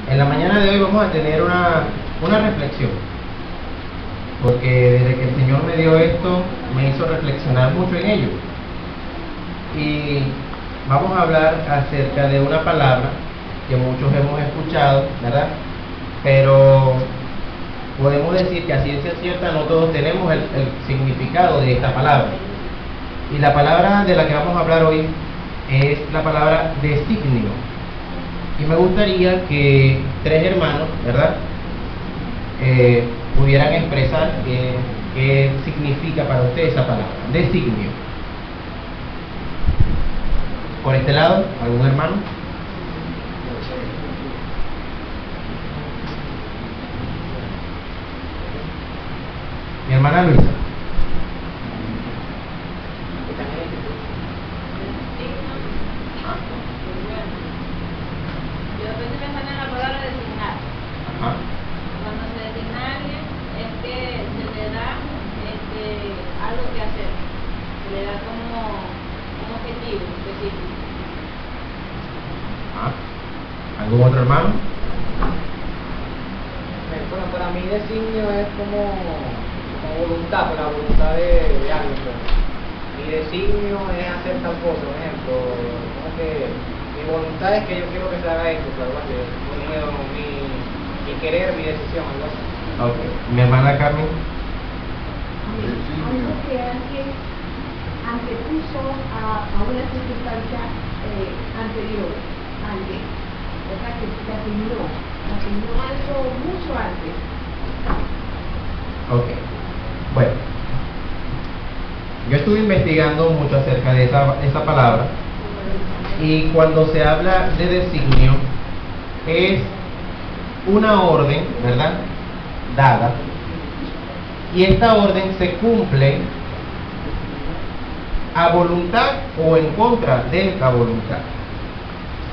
En la mañana de hoy vamos a tener una reflexión, porque desde que el Señor me dio esto, me hizo reflexionar mucho en ello. Y vamos a hablar acerca de una palabra que muchos hemos escuchado, ¿verdad? Pero podemos decir que a ciencia cierta no todos tenemos el significado de esta palabra. Y la palabra de la que vamos a hablar hoy es la palabra designio. Y me gustaría que tres hermanos, ¿verdad?, pudieran expresar qué significa para ustedes esa palabra, designio. Por este lado, ¿algún hermano? Mi hermana Luisa. Yo estoy pensando en la palabra designar. Ajá. Cuando se designa a alguien es que se le da algo que hacer, se le da como un objetivo específico. Ajá. ¿Algún otro hermano? Bueno, para mí designio es como voluntad, pero la voluntad de algo. Pues. Mi designio es hacer tal cosa, por ejemplo, como que mi voluntad es que yo quiero que se haga esto, claro, mi querer, mi decisión, algo así. Ok. ¿Mi hermana Carmen? Algo que alguien antepuso a una circunstancia anterior, alguien, o sea, que se asignó algo mucho antes. Ok. Bueno, yo estuve investigando mucho acerca de esa palabra, y cuando se habla de designio es una orden, ¿verdad?, dada, y esta orden se cumple a voluntad o en contra de la voluntad.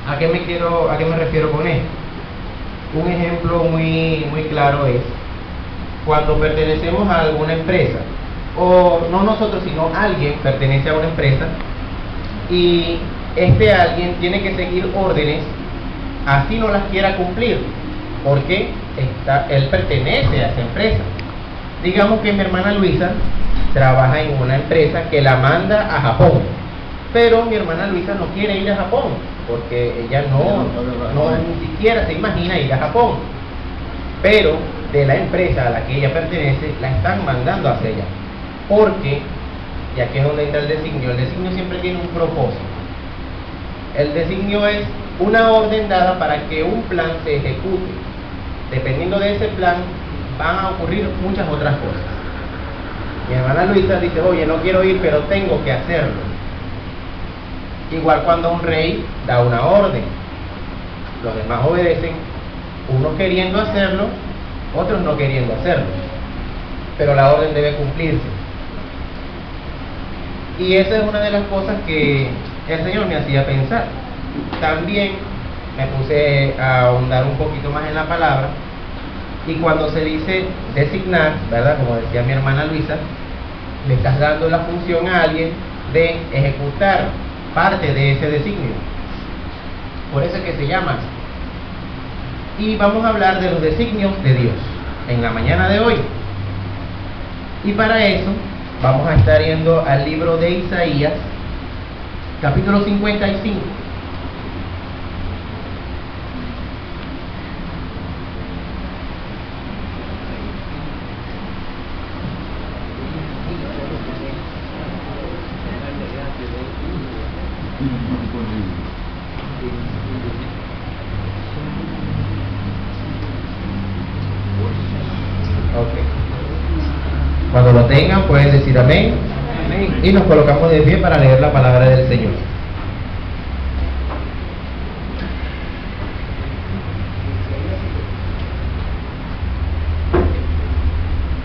¿A qué me refiero con esto? Un ejemplo muy claro es cuando pertenecemos a alguna empresa, o no nosotros, sino alguien pertenece a una empresa, y este alguien tiene que seguir órdenes, así no las quiera cumplir, porque él pertenece a esa empresa. Digamos que mi hermana Luisa trabaja en una empresa que la manda a Japón, pero mi hermana Luisa no quiere ir a Japón, porque ella no ni siquiera se imagina ir a Japón, pero de la empresa a la que ella pertenece la están mandando hacia allá, porque, y aquí es donde entra el designio siempre tiene un propósito. El designio es una orden dada para que un plan se ejecute. Dependiendo de ese plan van a ocurrir muchas otras cosas. Mi hermana Luisa dice: oye, no quiero ir, pero tengo que hacerlo. Igual cuando un rey da una orden, los demás obedecen, unos queriendo hacerlo, otros no queriendo hacerlo, pero la orden debe cumplirse. Y esa es una de las cosas que el Señor me hacía pensar. También me puse a ahondar un poquito más en la palabra, y cuando se dice designar, ¿verdad?, como decía mi hermana Luisa, le estás dando la función a alguien de ejecutar parte de ese designio. Por eso es que se llama así. Y vamos a hablar de los designios de Dios en la mañana de hoy. Y para eso vamos a estar yendo al libro de Isaías, capítulo 55. Cuando lo tengan pueden decir amén, y nos colocamos de pie para leer la palabra del Señor.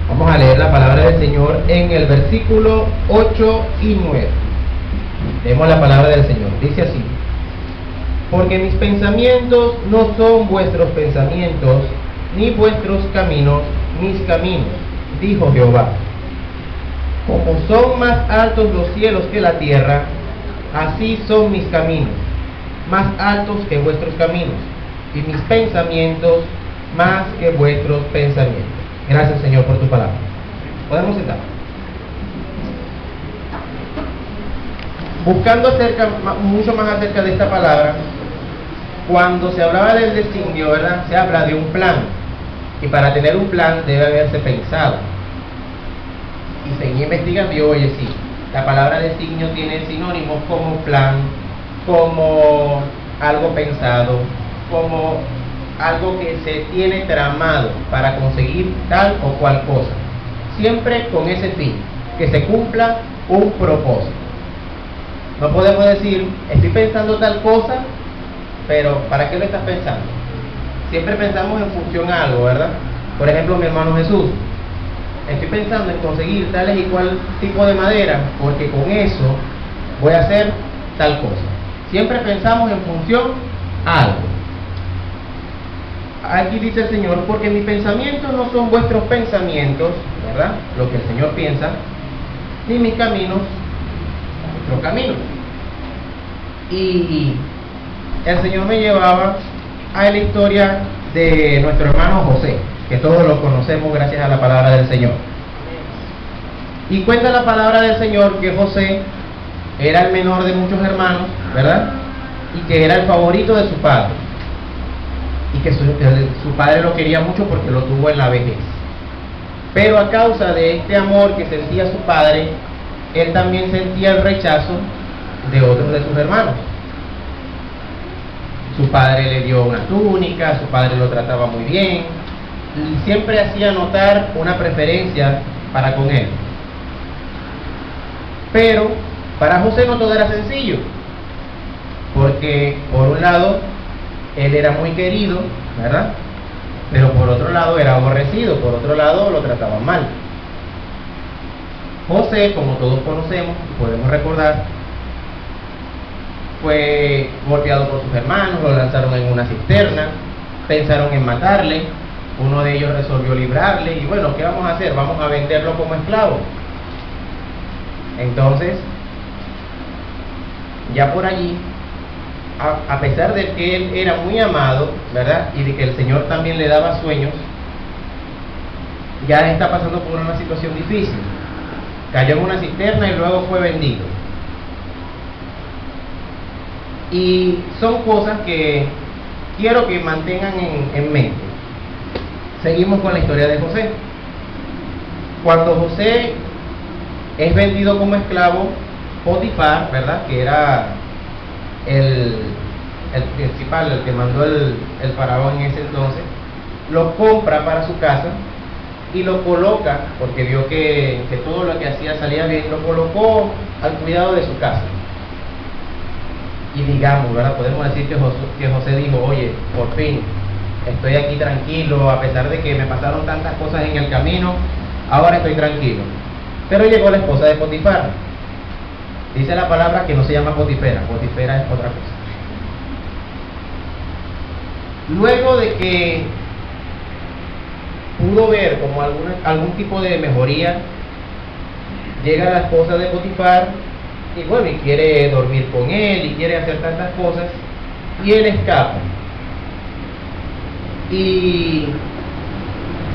Vamos a leer la palabra del Señor en el versículo 8 y 9. Leemos la palabra del Señor. Dice así: porque mis pensamientos no son vuestros pensamientos, ni vuestros caminos mis caminos, dijo Jehová. Como son más altos los cielos que la tierra, así son mis caminos, más altos que vuestros caminos, y mis pensamientos más que vuestros pensamientos. Gracias, Señor, por tu palabra. Podemos sentar. Buscando mucho más acerca de esta palabra, cuando se hablaba del designio, ¿verdad?, se habla de un plan, y para tener un plan debe haberse pensado. Y seguí investigando y oye, sí, la palabra designio tiene sinónimos como plan, como algo pensado, como algo que se tiene tramado para conseguir tal o cual cosa, siempre con ese fin, que se cumpla un propósito. No podemos decir, estoy pensando tal cosa, pero ¿para qué lo estás pensando? Siempre pensamos en función a algo, ¿verdad? Por ejemplo, mi hermano Jesús, estoy pensando en conseguir tales y cual tipo de madera, porque con eso voy a hacer tal cosa. Siempre pensamos en función a algo. Aquí dice el Señor, porque mis pensamientos no son vuestros pensamientos, ¿verdad?, lo que el Señor piensa, ni mis caminos vuestros caminos. Y el Señor me llevaba a la historia de nuestro hermano José, que todos lo conocemos gracias a la palabra del Señor. Y cuenta la palabra del Señor que José era el menor de muchos hermanos, ¿verdad?, y que era el favorito de su padre, y que su padre lo quería mucho porque lo tuvo en la vejez. Pero a causa de este amor que sentía su padre, él también sentía el rechazo de otros de sus hermanos. Su padre le dio una túnica, su padre lo trataba muy bien, y siempre hacía notar una preferencia para con él. Pero para José no todo era sencillo, porque por un lado él era muy querido, ¿verdad?, pero por otro lado era aborrecido, por otro lado lo trataban mal. José, como todos conocemos y podemos recordar, fue golpeado por sus hermanos, lo lanzaron en una cisterna, pensaron en matarle, uno de ellos resolvió librarle, y bueno, ¿qué vamos a hacer? Vamos a venderlo como esclavo. Entonces, ya por allí, a pesar de que él era muy amado, ¿verdad?, y de que el Señor también le daba sueños, ya está pasando por una situación difícil. Cayó en una cisterna y luego fue vendido. Y son cosas que quiero que mantengan en mente. Seguimos con la historia de José. Cuando José es vendido como esclavo, Potifar, ¿verdad?, que era el principal, el que mandó el faraón en ese entonces, lo compra para su casa y lo coloca, porque vio que todo lo que hacía salía bien, lo colocó al cuidado de su casa. Y digamos, ¿verdad?, podemos decir que José dijo, oye, por fin, estoy aquí tranquilo, a pesar de que me pasaron tantas cosas en el camino, ahora estoy tranquilo. Pero llegó la esposa de Potifar. Dice la palabra que no se llama Potifera, Potifera es otra cosa. Luego de que pudo ver como algún tipo de mejoría, llega la esposa de Potifar y bueno, y quiere dormir con él y quiere hacer tantas cosas, y él escapa. Y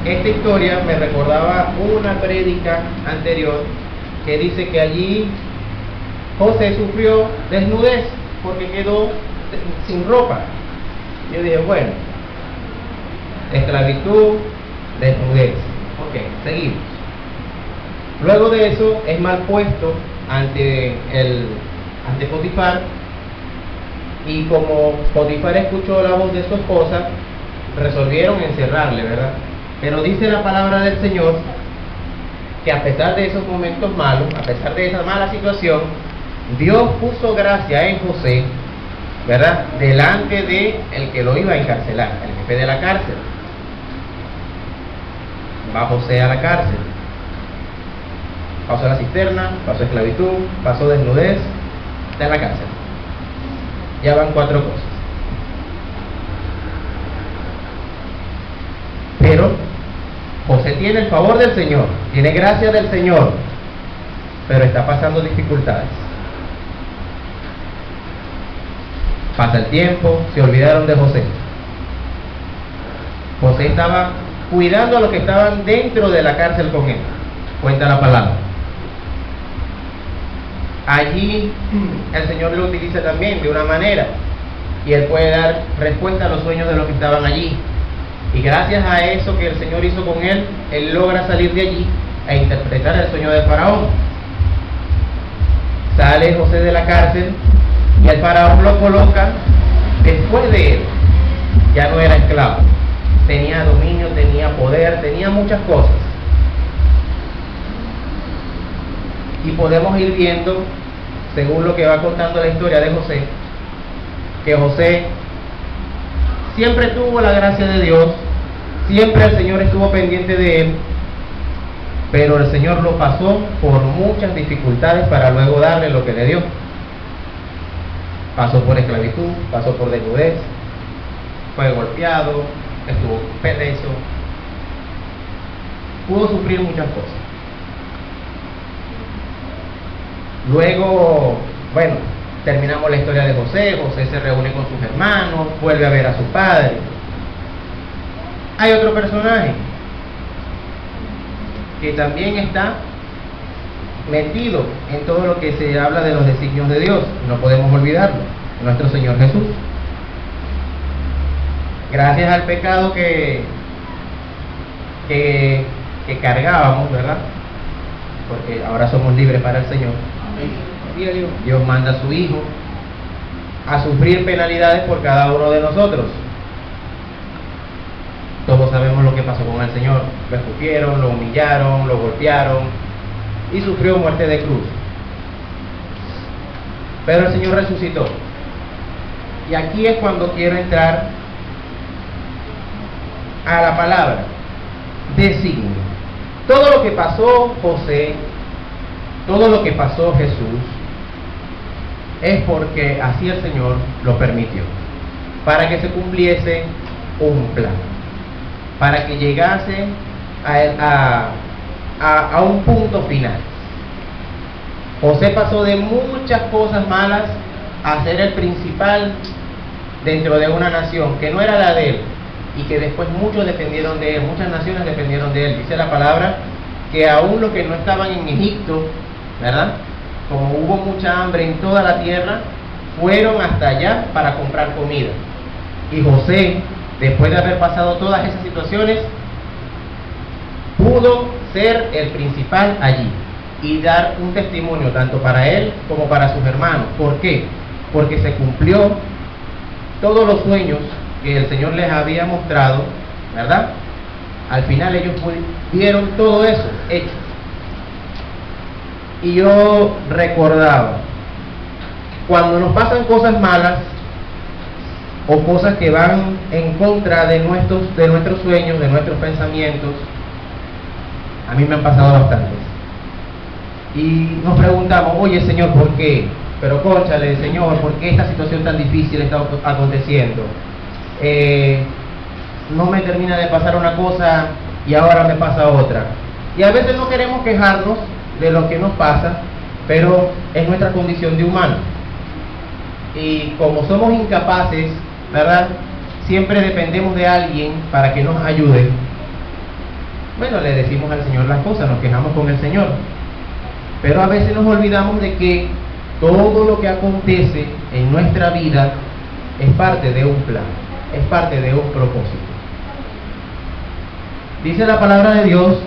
esta historia me recordaba una prédica anterior que dice que allí José sufrió desnudez porque quedó sin ropa. Yo dije, bueno, esclavitud, desnudez. Ok, seguimos. Luego de eso es mal puesto ante Potifar, y como Potifar escuchó la voz de su esposa, resolvieron encerrarle, ¿verdad? Pero dice la palabra del Señor que a pesar de esos momentos malos, a pesar de esa mala situación, Dios puso gracia en José, ¿verdad?, delante de el que lo iba a encarcelar, el jefe de la cárcel. Va José a la cárcel, pasó la cisterna, pasó esclavitud, pasó desnudez, está en la cárcel. Ya van 4 cosas. Pero José tiene el favor del Señor, tiene gracia del Señor, pero está pasando dificultades. Pasa el tiempo, se olvidaron de José. José estaba cuidando a los que estaban dentro de la cárcel con él. Cuenta la palabra. Allí el Señor lo utiliza también de una manera, y Él puede dar respuesta a los sueños de los que estaban allí. Y gracias a eso que el Señor hizo con él, él logra salir de allí e interpretar el sueño de Faraón. Sale José de la cárcel y el Faraón lo coloca después de él. Ya no era esclavo, tenía dominio, tenía poder, tenía muchas cosas. Y podemos ir viendo, según lo que va contando la historia de José, que José siempre tuvo la gracia de Dios, siempre el Señor estuvo pendiente de él, pero el Señor lo pasó por muchas dificultades para luego darle lo que le dio. Pasó por esclavitud, pasó por desnudez, fue golpeado, estuvo preso, pudo sufrir muchas cosas. Luego, bueno, terminamos la historia de José. José se reúne con sus hermanos, vuelve a ver a su padre. Hay otro personaje que también está metido en todo lo que se habla de los designios de Dios, no podemos olvidarlo, nuestro Señor Jesús. Gracias al pecado que cargábamos, ¿verdad? Porque ahora somos libres para el Señor. Dios manda a su Hijo a sufrir penalidades por cada uno de nosotros. Todos sabemos lo que pasó con el Señor. Lo escupieron, lo humillaron, lo golpearon y sufrió muerte de cruz. Pero el Señor resucitó. Y aquí es cuando quiero entrar a la palabra designio. Todo lo que pasó José, todo lo que pasó Jesús, es porque así el Señor lo permitió, para que se cumpliese un plan, para que llegase a un punto final. José pasó de muchas cosas malas a ser el principal dentro de una nación que no era la de él, y que después muchos dependieron de él, muchas naciones dependieron de él. Dice la palabra que aún los que no estaban en Egipto, ¿verdad?, como hubo mucha hambre en toda la tierra, fueron hasta allá para comprar comida. Y José, después de haber pasado todas esas situaciones, pudo ser el principal allí y dar un testimonio tanto para él como para sus hermanos. ¿Por qué? Porque se cumplió todos los sueños que el Señor les había mostrado, ¿verdad? Al final ellos vieron todo eso hecho. Y yo recordaba, cuando nos pasan cosas malas o cosas que van en contra de nuestros sueños, de nuestros pensamientos, a mí me han pasado bastantes. Y nos preguntamos, oye Señor, ¿por qué? Pero cónchale, Señor, ¿por qué esta situación tan difícil está aconteciendo? No me termina de pasar una cosa y ahora me pasa otra. Y a veces no queremos quejarnos de lo que nos pasa, pero es nuestra condición de humano. Y como somos incapaces, ¿verdad?, siempre dependemos de alguien para que nos ayude. Bueno, le decimos al Señor las cosas, nos quejamos con el Señor, pero a veces nos olvidamos de que todo lo que acontece en nuestra vida es parte de un plan, es parte de un propósito. Dice la palabra de Dios: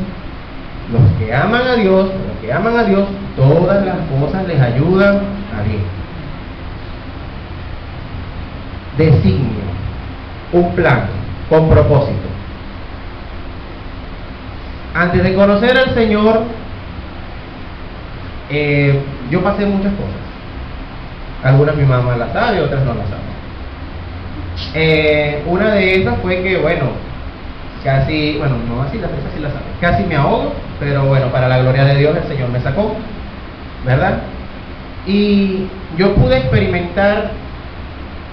los que aman a Dios, todas las cosas les ayudan a bien. Designio, un plan con propósito. Antes de conocer al Señor, yo pasé muchas cosas. Algunas mi mamá las sabe, otras no las sabe. Una de esas fue que, casi me ahogo, pero bueno, para la gloria de Dios el Señor me sacó, ¿verdad? Y yo pude experimentar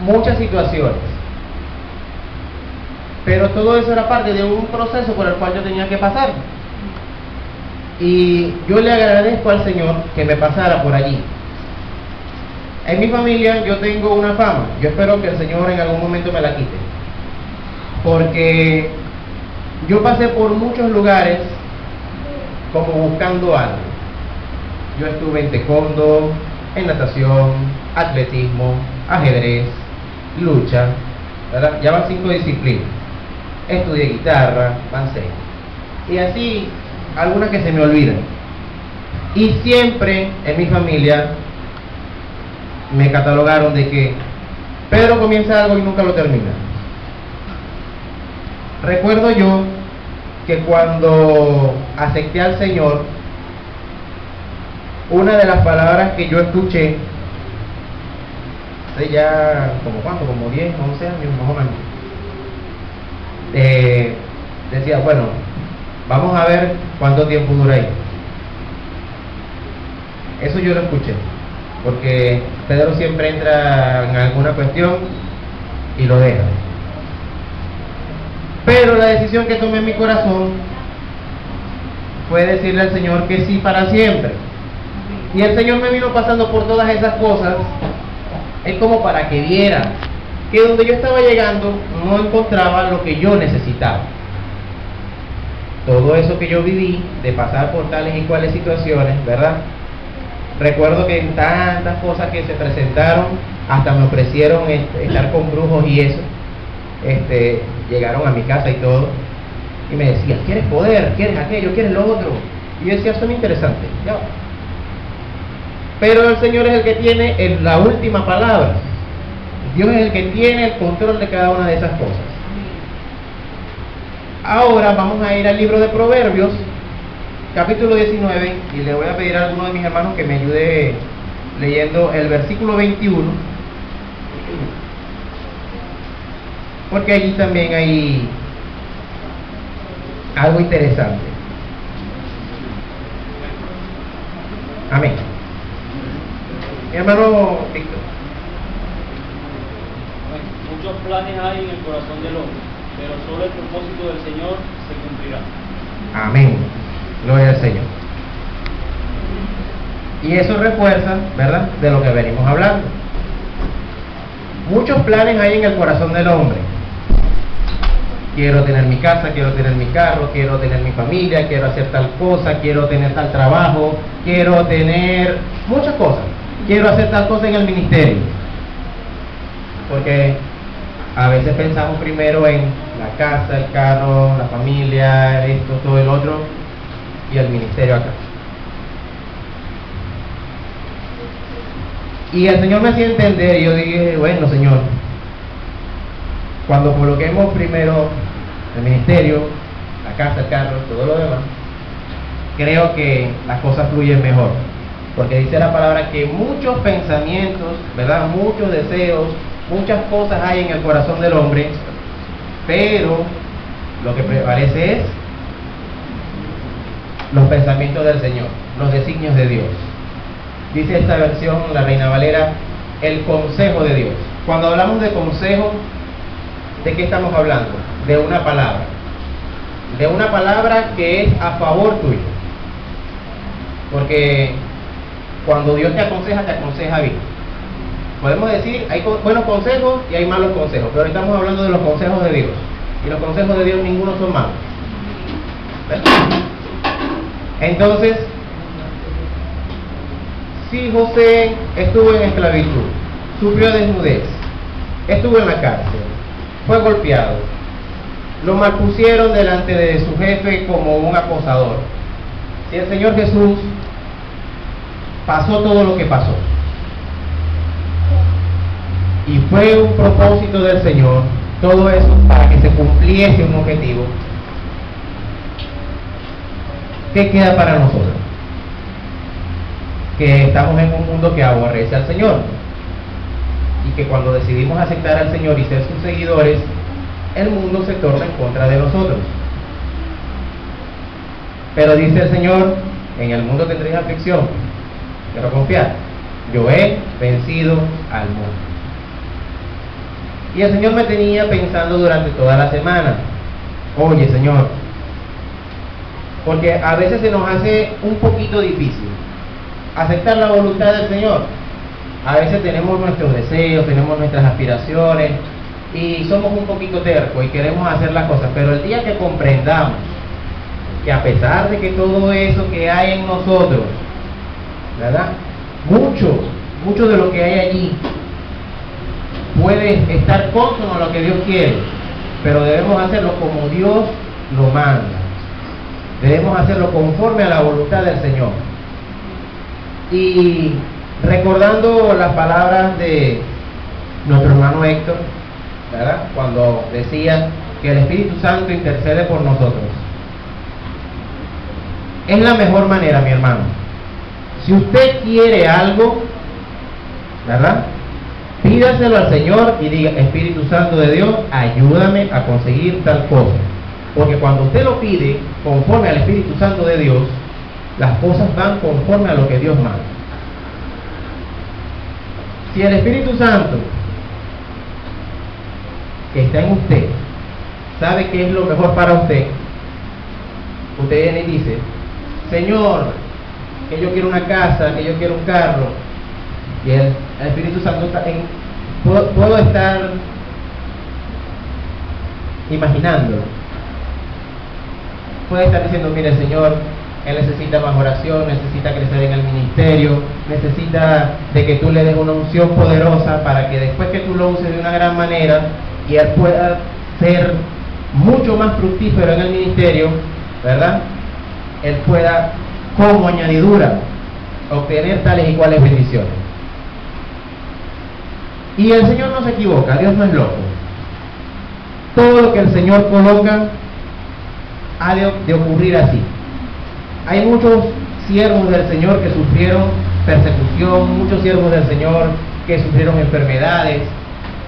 muchas situaciones, pero todo eso era parte de un proceso por el cual yo tenía que pasar. Y yo le agradezco al Señor que me pasara por allí. En mi familia yo tengo una fama, yo espero que el Señor en algún momento me la quite, porque yo pasé por muchos lugares como buscando algo. Yo estuve en taekwondo, en natación, atletismo, ajedrez, lucha, ¿verdad? Ya van 5 disciplinas. Estudié guitarra, van 6. Y así, algunas que se me olvidan. Y siempre en mi familia me catalogaron de que Pedro comienza algo y nunca lo termina. Recuerdo yo que cuando acepté al Señor, una de las palabras que yo escuché hace ya como 10, 11 años más o menos, decía, bueno, vamos a ver cuánto tiempo dura ahí. Eso yo lo escuché, porque Pedro siempre entra en alguna cuestión y lo deja. Pero la decisión que tomé en mi corazón fue decirle al Señor que sí para siempre. Y el Señor me vino pasando por todas esas cosas, es como para que viera que donde yo estaba llegando no encontraba lo que yo necesitaba. Todo eso que yo viví, de pasar por tales y cuales situaciones, ¿verdad? Recuerdo que en tantas cosas que se presentaron, hasta me ofrecieron estar con brujos y eso. Llegaron a mi casa y todo, y me decían, ¿quieres poder? ¿Quieres aquello? ¿Quieres lo otro? Y yo decía, eso es interesante, ya. Pero el Señor es el que tiene la última palabra. Dios es el que tiene el control de cada una de esas cosas. Ahora vamos a ir al libro de Proverbios, capítulo 19, y le voy a pedir a alguno de mis hermanos que me ayude leyendo el versículo 21, porque allí también hay algo interesante. Amén. Mi hermano Víctor. Muchos planes hay en el corazón del hombre, pero solo el propósito del Señor se cumplirá. Amén. Gloria al Señor. Y eso refuerza, ¿verdad?, de lo que venimos hablando. Muchos planes hay en el corazón del hombre. Quiero tener mi casa, quiero tener mi carro, quiero tener mi familia, quiero hacer tal cosa, quiero tener tal trabajo, quiero tener muchas cosas. Quiero hacer tal cosa en el ministerio. Porque a veces pensamos primero en la casa, el carro, la familia, esto, todo el otro, y el ministerio acá. Y el Señor me hacía entender, y yo dije, bueno, Señor, cuando coloquemos primero el ministerio, la casa, el carro, todo lo demás, creo que las cosas fluyen mejor. Porque dice la palabra que muchos pensamientos, ¿verdad?, muchos deseos, muchas cosas hay en el corazón del hombre, pero lo que prevalece es los pensamientos del Señor, los designios de Dios. Dice esta versión, la Reina Valera, el consejo de Dios. Cuando hablamos de consejo, ¿de qué estamos hablando? De una palabra. De una palabra que es a favor tuyo. Porque cuando Dios te aconseja bien. Podemos decir, hay buenos consejos y hay malos consejos, pero estamos hablando de los consejos de Dios. Y los consejos de Dios ninguno son malos. Entonces, si José estuvo en esclavitud, sufrió desnudez, estuvo en la cárcel, fue golpeado, lo malpusieron delante de su jefe como un acosador. Si el Señor Jesús pasó todo lo que pasó y fue un propósito del Señor, todo eso para que se cumpliese un objetivo, ¿qué queda para nosotros? Que estamos en un mundo que aborrece al Señor, y que cuando decidimos aceptar al Señor y ser sus seguidores, el mundo se torna en contra de nosotros. Pero dice el Señor, en el mundo tendréis aflicción, pero confiad, yo he vencido al mundo. Y el Señor me tenía pensando durante toda la semana, oye Señor, porque a veces se nos hace un poquito difícil aceptar la voluntad del Señor. A veces tenemos nuestros deseos, tenemos nuestras aspiraciones, y somos un poquito tercos y queremos hacer las cosas, pero el día que comprendamos que a pesar de que todo eso que hay en nosotros, ¿verdad? Mucho de lo que hay allí puede estar consono a lo que Dios quiere, pero debemos hacerlo como Dios lo manda. Debemos hacerlo conforme a la voluntad del Señor. Y recordando las palabras de nuestro hermano Héctor, ¿verdad? Cuando decía que el Espíritu Santo intercede por nosotros. Es la mejor manera, mi hermano. Si usted quiere algo, ¿verdad? Pídaselo al Señor y diga: Espíritu Santo de Dios, ayúdame a conseguir tal cosa. Porque cuando usted lo pide conforme al Espíritu Santo de Dios, las cosas van conforme a lo que Dios manda. Si el Espíritu Santo que está en usted sabe qué es lo mejor para usted, usted viene y dice: Señor, que yo quiero una casa, que yo quiero un carro. Y el Espíritu Santo está puedo estar imaginándolo. Puede estar diciendo: mire, Señor, él necesita más oración, necesita crecer en el ministerio, necesita de que tú le des una unción poderosa para que después que tú lo uses de una gran manera y él pueda ser mucho más fructífero en el ministerio, ¿verdad? Él pueda, como añadidura, obtener tales y cuales bendiciones. Y el Señor no se equivoca, Dios no es loco. Todo lo que el Señor coloca ha de ocurrir así. Hay muchos siervos del Señor que sufrieron persecución, muchos siervos del Señor que sufrieron enfermedades.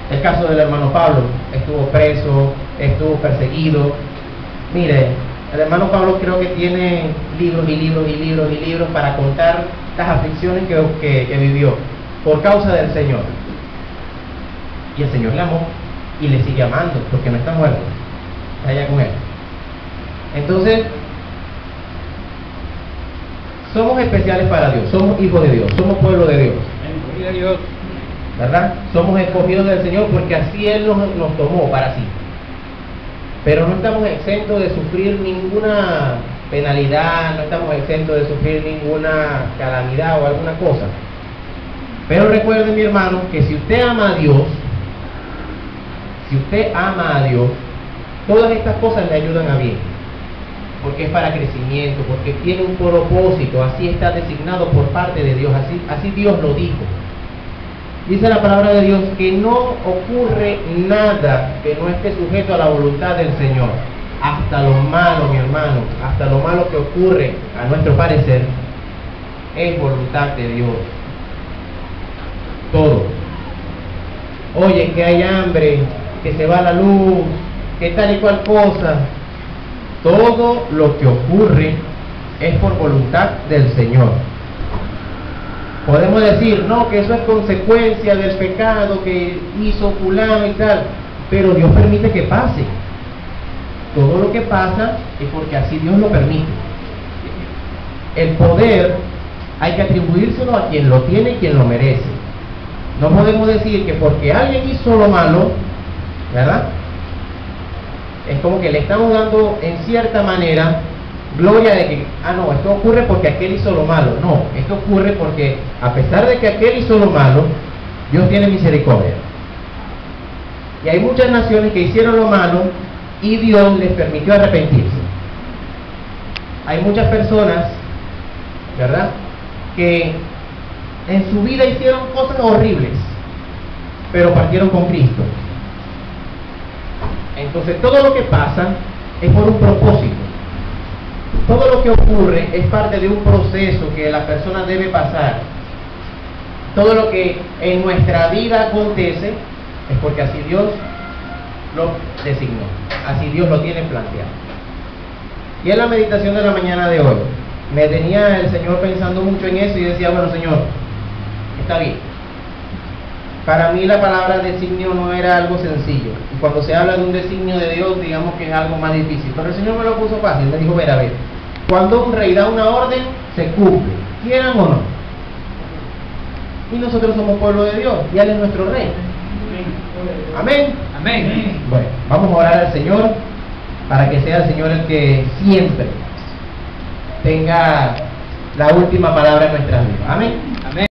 El caso del hermano Pablo, estuvo preso, estuvo perseguido. Mire, el hermano Pablo creo que tiene libros y libros y libros y libros para contar las aflicciones que vivió por causa del Señor. Y el Señor le amó y le sigue amando porque no está muerto, está allá con él. Entonces, somos especiales para Dios, somos hijos de Dios, somos pueblo de Dios, ¿verdad? Somos escogidos del Señor porque así Él nos tomó para sí. Pero no estamos exentos de sufrir ninguna penalidad, no estamos exentos de sufrir ninguna calamidad o alguna cosa. Pero recuerden, mi hermano, que si usted ama a Dios, todas estas cosas le ayudan a bien. Porque es para crecimiento, porque tiene un propósito, así está designado por parte de Dios, así Dios lo dijo. Dice la palabra de Dios que no ocurre nada que no esté sujeto a la voluntad del Señor. Hasta lo malo, mi hermano, hasta lo malo que ocurre, a nuestro parecer, es voluntad de Dios. Todo. Oye, que hay hambre, que se va la luz, que tal y cual cosa. Todo lo que ocurre es por voluntad del Señor. Podemos decir, no, que eso es consecuencia del pecado que hizo fulano y tal, pero Dios permite que pase. Todo lo que pasa es porque así Dios lo permite. El poder hay que atribuírselo a quien lo tiene y quien lo merece. No podemos decir que porque alguien hizo lo malo, ¿verdad? Es como que le estamos dando en cierta manera gloria de que, no, esto ocurre porque aquel hizo lo malo. No, esto ocurre porque a pesar de que aquel hizo lo malo, Dios tiene misericordia. Y hay muchas naciones que hicieron lo malo y Dios les permitió arrepentirse. Hay muchas personas, ¿verdad?, que en su vida hicieron cosas horribles, pero partieron con Cristo. Entonces todo lo que pasa es por un propósito. Todo lo que ocurre es parte de un proceso que la persona debe pasar. Todo lo que en nuestra vida acontece es porque así Dios lo designó, así Dios lo tiene planteado. Y en la meditación de la mañana de hoy me tenía el Señor pensando mucho en eso y decía, bueno, Señor, está bien. Para mí la palabra designio no era algo sencillo. Y cuando se habla de un designio de Dios, digamos que es algo más difícil. Pero el Señor me lo puso fácil. Me dijo, a ver, cuando un rey da una orden, se cumple, quieran o no. Y nosotros somos pueblo de Dios, y Él es nuestro rey. Amén. Amén. Amén. Bueno, vamos a orar al Señor para que sea el Señor el que siempre tenga la última palabra en nuestras vidas. Amén. Amén.